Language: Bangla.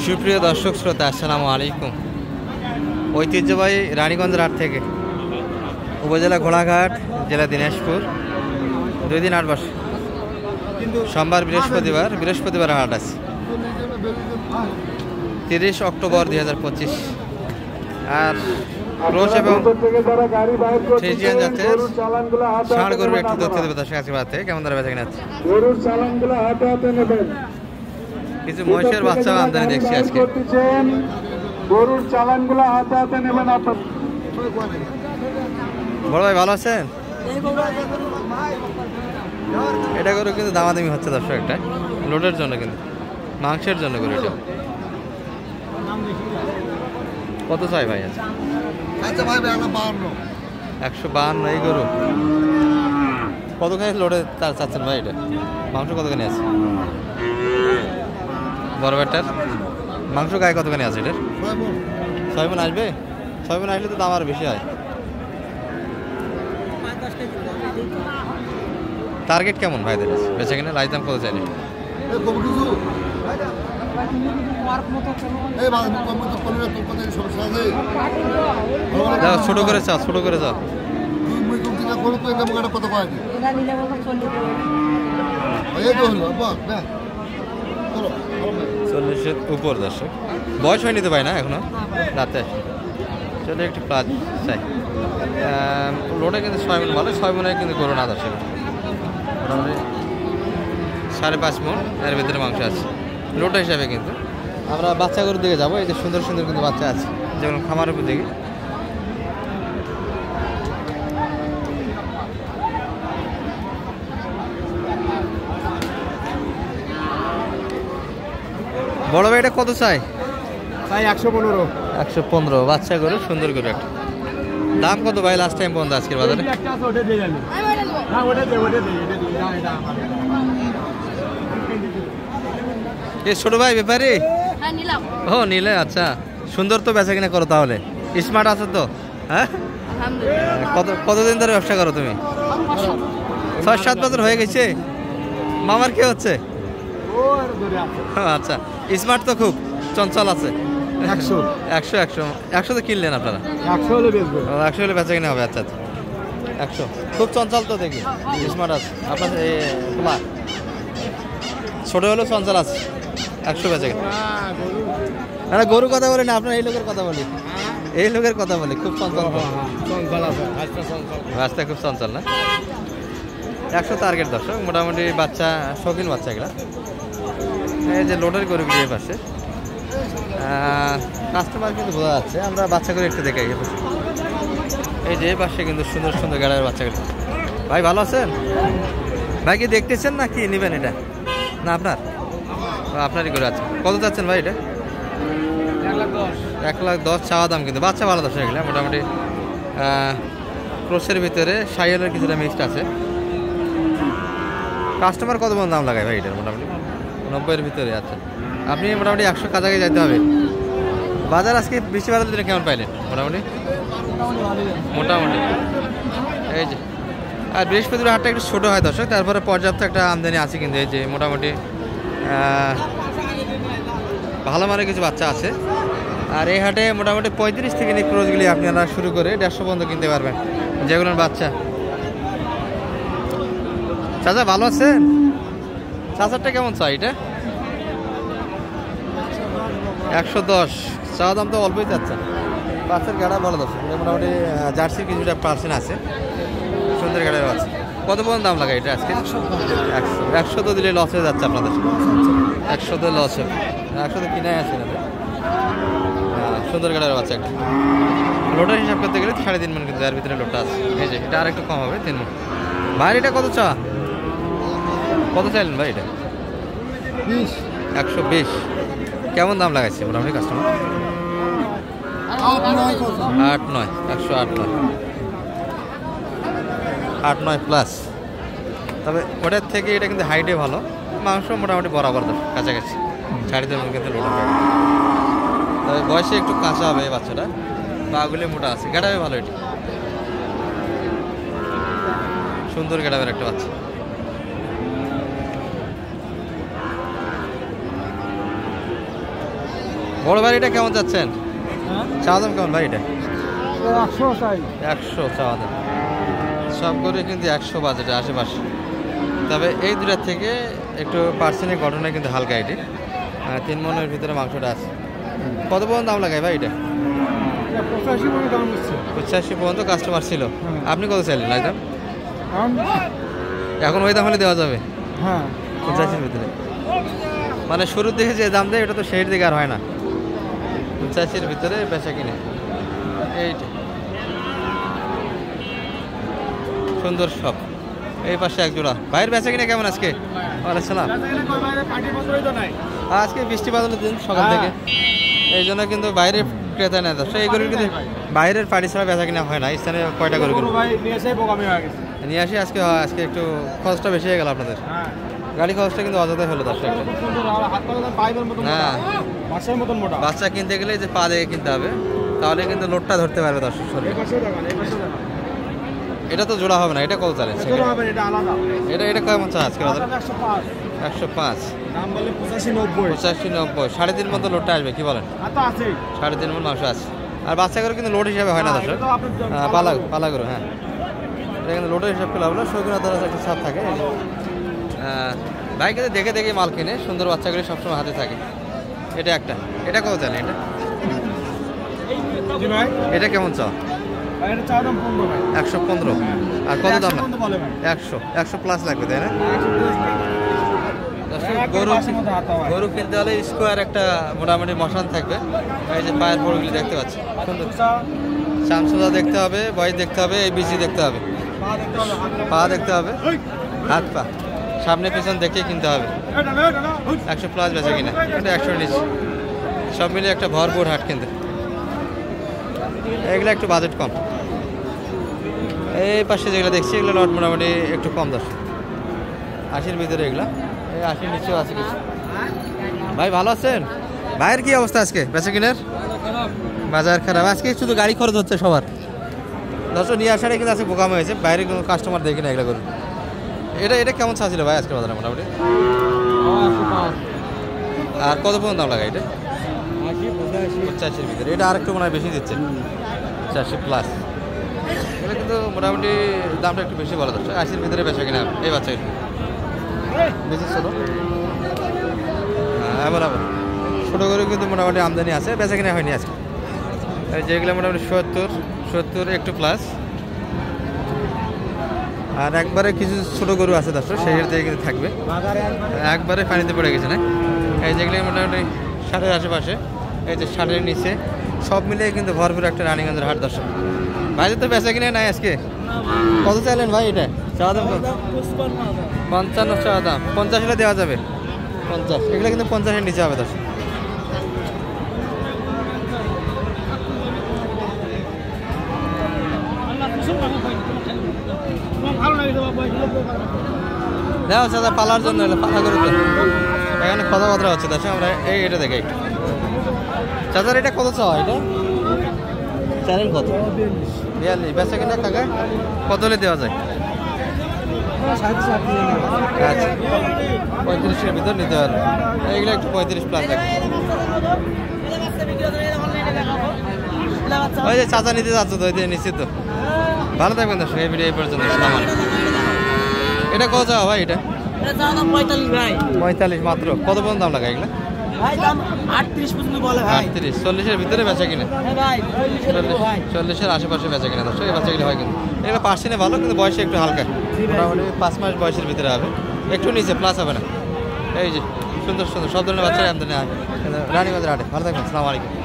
সুপ্রিয় দর্শক শ্রোতা, আসসালামু আলাইকুম। ঐতিহ্যবাহী রানীগঞ্জ হাট থেকে, উপজেলা ঘোড়াঘাট, জেলা দিনাজপুর। 2 দিন হাট বসে, সোমবার বৃহস্পতিবার হাট আছে। 30 অক্টোবর 2025। আর ক্রোশ এবং ফ্রিজিয়ান জাতের ষাঁড় গরুর একটু তথ্য দেবে দর্শক আজকে বাদ থেকে। কেমন ধরে বেচা কিনা? কিছু মহিষের বাচ্চা আমদানি দেখছি আজকে। গরুর চালানগুলো হাতে হাতে নেবেন আপনার। বড় ভাই ভালো আছেন? এটা গরু কিন্তু দামাদামি হচ্ছে দর্শক, একটা লোডের জন্য, কিন্তু মাংসের জন্য গরু। এটা কত চাই ভাই? আছে 152 এই গরু। কতখানি লোডে তার চাচ্ছেন ভাই? এটা মাংস কতখানি আছে? বড় ব্যাটার মাংস গায়ে কতখানি আছে এটার? 6 মণ আসবে? 6 মণ আসলে তো দাম আরো বেশি হয়। টার্গেট কেমন ভাইদের বেচে কিনা? লাইজ দাম কত চাইলে? ছোট করে চাও, ছোট করে চাও। 40-এর উপর দর্শক। বয়স হয়নি তো ভাই? না এখনো, রাতে আসে। চলে একটু প্লাজ চাই। লোডে কিন্তু 6 মণ ভালো। 6 মণে কিন্তু গরু না দর্শক, মোটামুটি 5.5 মণ এর ভিতরে মাংস আছে লোটা হিসাবে। কিন্তু আমরা বাচ্চা গরুর দিকে যাবো। এই যে সুন্দর সুন্দর কিন্তু বাচ্চা আছে, যেমন খামার উপর দিকে। বড় ভাই এটা কত চাই? 115। 115 বাচ্চা গরু, সুন্দর গরু একটা। দাম কত ভাই লাস্ট টাইম বন্ধ আজকের বাজারে? ছোট ভাই ব্যাপারে? ও নিলে, আচ্ছা। সুন্দর তো বেচা কিনা করো তাহলে, স্মার্ট আছো তো? হ্যাঁ, কতদিন ধরে ব্যবসা করো তুমি? 6-7 বছর হয়ে গেছে। মামার কি হচ্ছে? আচ্ছা, স্মার্ট তো খুব চঞ্চল আছে। 100 তো কিনলেন আপনারা? 100 হলে বেচা কিনা হবে। আচ্ছা আচ্ছা, 100 খুব চঞ্চল তো দেখি। স্মার্ট আছে আপনার? তোমার ছোট হলেও চঞ্চল আছে। 100 বেচা কিনা। না, গরু কথা বলি না, আপনার এই লোকের কথা বলি। এই লোকের কথা বলি, খুব চঞ্চল আছে, রাস্তা খুব চঞ্চল না? 100 টার্গেট দর্শক। মোটামুটি বাচ্চা, শৌখিন বাচ্চা এগুলা। এই যে লোডের গরু গিয়ে পাশে কাস্টমার কিন্তু বোঝা যাচ্ছে। আমরা বাচ্চা করে একটু দেখে গেছি। এই যে পাশে কিন্তু সুন্দর সুন্দর গাড়ির বাচ্চাগুলো। ভাই ভালো আছেন? ভাই কি দেখতেছেন না কি নেবেন? এটা না আপনার? আপনারই করে আছে। কত চাচ্ছেন ভাই এটা? 1,10,000 চাওয়া দাম, কিন্তু বাচ্চা ভালো দর্শক এগুলো। মোটামুটি ক্রোশের ভিতরে সাইয়েলের কিছুটা মিক্সড আছে। কাস্টমার কত দাম লাগায় ভাই এটার? মোটামুটি 90-এর ভিতরে। আচ্ছা, আপনি মোটামুটি 100 কাছাকাছি যেতে হবে। বাজার আজকে বৃষ্টি বাজার দিনে কেমন পাইলেন? মোটামুটি এই যে। আর বৃহস্পতিবার হাটটা একটু ছোটো হয় দর্শক, তারপরে পর্যাপ্ত একটা আমদানি আছে কিন্তু। এই যে মোটামুটি ভালো মানের কিছু বাচ্চা আছে। আর এই হাটে মোটামুটি 35 থেকে নিয়ে ক্রোজগুলি আপনারা শুরু করে 150 পর্যন্ত কিনতে পারবেন, যেগুলোর বাচ্চা। চাচা ভালো আছেন? চাচারটা কেমন চাই এটা? 110 চাওয়া দাম তো অল্পই চাচ্ছেন। বাচ্চার গাড়া ভালো দর্শক, মোটামুটি জার্সির কিছুটা পার্সেন্ট আছে। সুন্দর গাড়ির বাচ্চা। কত পর্যন্ত দাম লাগায় এটা আজকে? 100 তো দিলে লস হয়ে যাচ্ছে আপনাদের। 100 তো লস হবে। 100 তো কিনে আছে না? সুন্দর গাড়ির বাচ্চা একটা। লোটার হিসাব করতে গেলে 3.5 মণ, কিন্তু এর ভিতরে লোটা আছে। এই যে এটা আর একটু কম হবে, 3 মণ। ভাই এটা কত চা? কত চাইলেন ভাই এটা? 120। কেমন দাম লাগাইছে মোটামুটি কাস্টমার? 8-9, 108-9, 8-9 প্লাস। তবে ওটার থেকে এটা কিন্তু হাইটে ভালো, মাংস মোটামুটি বরাবর কাছাকাছি। 3.5 মণ কিন্তু লোটা। তবে বয়সে একটু কাঁচা হবে এই বাচ্চাটা, পাগুলি মোটা আছে। গাড়াবে ভালো, এটি সুন্দর গাড়াবের একটা বাচ্চা। বড় ভাই এটা কেমন যাচ্ছেন? চাওয়া দাম কেমন ভাই এটা? 100 চাই। 100 চাওয়া দাম। সব করে কিন্তু 100 বাজেটের আশেপাশে। তবে এই দুটার থেকে একটু পার্সেন্টের ঘটনা কিন্তু হালকা এটি। 3 মনের ভিতরে মাংসটা আছে। কত পর্যন্ত দাম লাগায় ভাই এটা? 85 টাকা দাম হচ্ছে। 85 পর্যন্ত কাস্টমার ছিল। আপনি কত চাইলেন একদম? এখন এখন ওই দাম হলে দেওয়া যাবে? হ্যাঁ 85-র ভিতরে। মানে শুরুর দিকে যে দাম দেয় এটা তো সেই দিকে আর হয় না। 85-র ভিতরে বেচা কিনে এইটা সুন্দর সব। এই পাশে এক জোড়া ভাইয়ের বেচা কিনে কেমন আজকে? ওয়ালাইকুম সালাম। আজকে বৃষ্টি বাদলের দিন সকাল থেকে, এই জন্য কিন্তু বাইরে ক্রেতা নেই। তো এইগুলো কিন্তু বাইরের পার্টি ছাড়া বেচা কিনা হয় না। স্থানে কয়টা গরু নিয়ে আসি আজকে। আজকে একটু খরচটা বেশি হয়ে গেল আপনাদের। গাড়ি খরচটা কিন্তু অযথাই হলো দর্শক। হ্যাঁ, বাচ্চা কিনতে গেলে যে পা দেখে কিনতে হবে, তাহলে কিন্তু লোডটা ধরতে পারবে দর্শক শরীরে। এটা তো জোড়া হবে না। এটা কত চালে? এটা এটা কেমন চা আজকে বাজারে? 105। 85-90 3.5 মতো লোডটা আসবে কি বলেন? 3.5 মন মাংস আছে। আর বাচ্চা করে কিন্তু লোড হিসাবে হয় না দর্শক, পালা করে। হ্যাঁ, এটা কিন্তু লোডের হিসাব পেলে হলো সৈকুনা ধরার একটা ছাপ থাকে। ভাই কিন্তু দেখে দেখে মাল কিনে, সুন্দর বাচ্চাগুলি সবসময় হাতে থাকে। এটা একটা। এটা কত চালে? এটা কেমন চা? 115। আর কত দাম? 100 প্লাস লাগবে তাই না? গরু কিনতে হলে স্কোয়ার একটা মোটামুটি মশান থাকবে। এই যে পায়ের পরগুলি দেখতে পাচ্ছি সুন্দর। চামচুদা দেখতে হবে, বয়স দেখতে হবে, এই বিচি দেখতে হবে, পা দেখতে হবে, হাত পা সামনে পেছন দেখে কিনতে হবে। 100 প্লাস বেচে কিনা। এটা 100 নিচে সব মিলে একটা ভরপুর হাট কিনতে। এগুলো একটু বাজেট কম। এই পাশে যেগুলো দেখছি এগুলো লট মোটামুটি একটু কম দশ, 80-র ভিতরে এগুলা। এই 80-র নিচেও আছে কিছু। ভাই ভালো আছেন? ভাইয়ের কি অবস্থা আজকে বেচা কিনের? বাজার খারাপ। আজকে শুধু গাড়ি খরচ হচ্ছে সবার। দর্শক নিয়ে আসাটা কিন্তু আজকে বোকাম হয়েছে। বাইরে কোনো কাস্টমার দেখি না এগুলো করুন। এটা কেমন চাচ্ছিল ভাই আজকে বাজারে মোটামুটি? আর কত পর্যন্ত দাম লাগায় এটা? 85-র ভিতরে। এটা আরেকটু মনে হয় বেশি দিচ্ছে, 80 প্লাস। এটা কিন্তু মোটামুটি দামটা একটু বেশি বলা যাচ্ছে। 80-র ভিতরে বেচা কিনা এই বাচ্চা বেশি ছোটো। হ্যাঁ, আবার ছোটো করে কিন্তু মোটামুটি আমদানি আছে, বেচা কিনা হয়নি আজকে। যেগুলো মোটামুটি 70 একটু প্লাস। আর একবারে কিছু ছোটো গরু আছে দর্শক, সেই থেকে কিন্তু থাকবে। একবারে পানিতে পড়ে গেছে না। এই যেগুলো মোটামুটি 60-এর আশেপাশে, এই যে 60-এর নিচে সব মিলিয়ে কিন্তু ভরপুর একটা রানীগঞ্জের হাট দর্শক। ভাইদের তো বেচা কিনে নাই আজকে। কত চাইলেন ভাই এটা? চাওয়া দাম 55 চাওয়া দাম। 50 হলে দেওয়া যাবে। 50 এগুলো কিন্তু 50-এর নিচে হবে দর্শক। দেখো চাচা পালার জন্য পালা করে তো এখানে কথাবার্তা হচ্ছে দর্শক। আমরা এটা দেখে একটু চাচার এটা কত চাওয়া? এটা চ্যানেল কত? 42 বেচা কিনা কাকা কত হলে দেওয়া যায়? আচ্ছা 35-এর ভিতর নিতে পারবে। এইগুলো একটু 35 প্লাস লাগবে। ওই যে চাচা নিতে যাচ্ছ তো, ওই দিয়ে নিশ্চিত তো। ভালো থাকবেন দর্শক, এই ভিডিও এই পর্যন্ত। আসসালামু আলাইকুম। এটা কত চাওয়া ভাই? এটা 45 মাত্র। কত পর্যন্ত দাম লাগায় এগুলো? 38 40-এর ভিতরে বেচা কিনা। 40-এর আশেপাশে বেচা কিনা দর্শক। এই বাচ্চাগুলো হয় কিন্তু এগুলো পার্সেন্টে ভালো, কিন্তু বয়সে একটু হালকা, মোটামুটি 5 মাস বয়সের ভিতরে হবে, একটু নিচে প্লাস হবে না। এই যে সুন্দর সুন্দর সব ধরনের বাচ্চারা আমদানি হয় রানীগঞ্জের হাটে। ভালো থাকবেন, আসসালামু আলাইকুম।